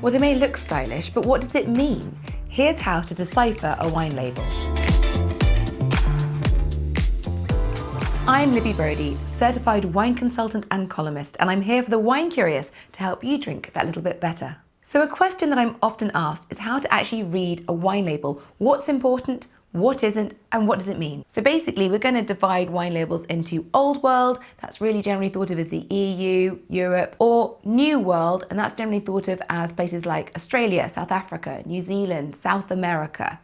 Well, they may look stylish, but what does it mean? Here's how to decipher a wine label. I'm Libby Brodie, certified wine consultant and columnist, and I'm here for the wine curious to help you drink that little bit better. So a question that I'm often asked is how to actually read a wine label. What's important, what isn't, and what does it mean? So basically, we're going to divide wine labels into Old World, that's really generally thought of as the EU, Europe, or New World, and that's generally thought of as places like Australia, South Africa, New Zealand, South America.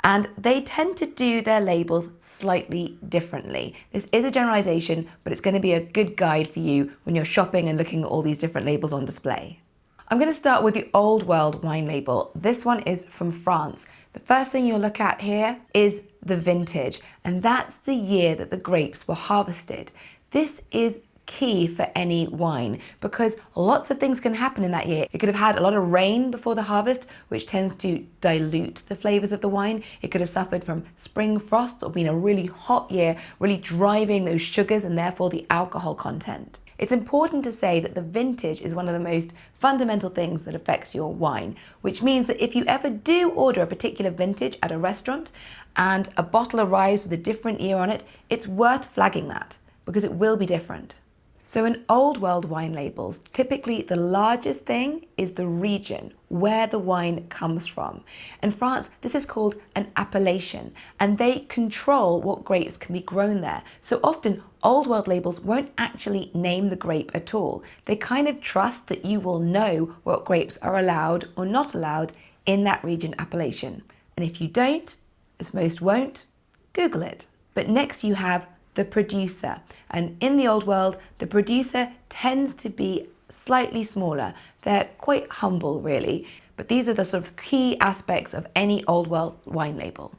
And they tend to do their labels slightly differently. This is a generalization, but it's going to be a good guide for you when you're shopping and looking at all these different labels on display. I'm going to start with the Old World wine label. This one is from France. The first thing you'll look at here is the vintage, and that's the year that the grapes were harvested. This is key for any wine because lots of things can happen in that year. It could have had a lot of rain before the harvest, which tends to dilute the flavors of the wine. It could have suffered from spring frosts or been a really hot year, really driving those sugars and therefore the alcohol content. It's important to say that the vintage is one of the most fundamental things that affects your wine, which means that if you ever do order a particular vintage at a restaurant and a bottle arrives with a different year on it, it's worth flagging that because it will be different. So in Old World wine labels, typically the largest thing is the region where the wine comes from. In France, this is called an appellation, and they control what grapes can be grown there. So often, Old World labels won't actually name the grape at all. They kind of trust that you will know what grapes are allowed or not allowed in that region appellation. And if you don't, as most won't, Google it. But next you have the producer. And in the Old World, the producer tends to be slightly smaller. They're quite humble, really. But these are the sort of key aspects of any Old World wine label.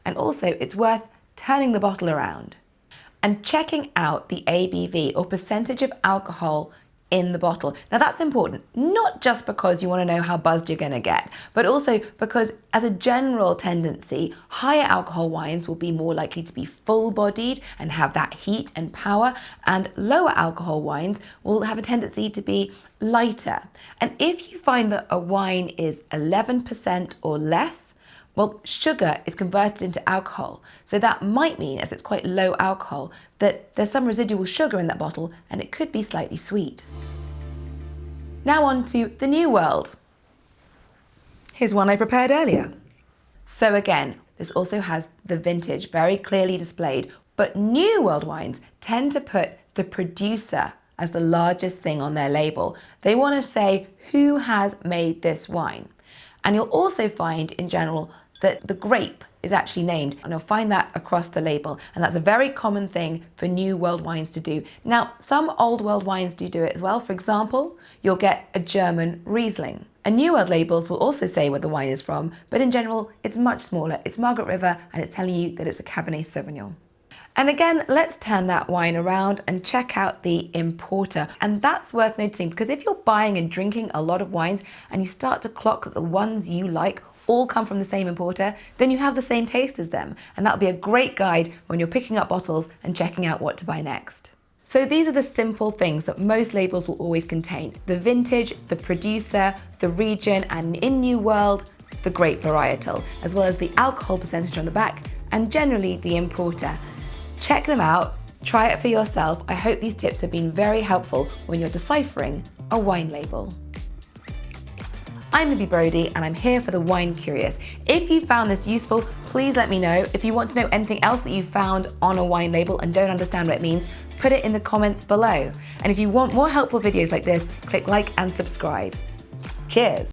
And also, it's worth turning the bottle around and checking out the ABV, or percentage of alcohol in the bottle. Now that's important, not just because you want to know how buzzed you're going to get, but also because as a general tendency, higher alcohol wines will be more likely to be full-bodied and have that heat and power, and lower alcohol wines will have a tendency to be lighter. And if you find that a wine is 11% or less, well, sugar is converted into alcohol. So that might mean, as it's quite low alcohol, that there's some residual sugar in that bottle and it could be slightly sweet. Now on to the New World. Here's one I prepared earlier. So again, this also has the vintage very clearly displayed, but New World wines tend to put the producer as the largest thing on their label. They want to say who has made this wine. And you'll also find in general that the grape is actually named, and you'll find that across the label, and that's a very common thing for New World wines to do. Now, some Old World wines do it as well. For example, you'll get a German Riesling. And New World labels will also say where the wine is from, but in general, it's much smaller. It's Margaret River, and it's telling you that it's a Cabernet Sauvignon. And again, let's turn that wine around and check out the importer. And that's worth noticing because if you're buying and drinking a lot of wines and you start to clock that the ones you like all come from the same importer, then you have the same taste as them. And that'll be a great guide when you're picking up bottles and checking out what to buy next. So these are the simple things that most labels will always contain: the vintage, the producer, the region, and in New World, the grape varietal, as well as the alcohol percentage on the back, and generally the importer. Check them out, try it for yourself. I hope these tips have been very helpful when you're deciphering a wine label. I'm Libby Brodie and I'm here for the wine curious. If you found this useful, please let me know. If you want to know anything else that you found on a wine label and don't understand what it means, put it in the comments below. And if you want more helpful videos like this, click like and subscribe. Cheers.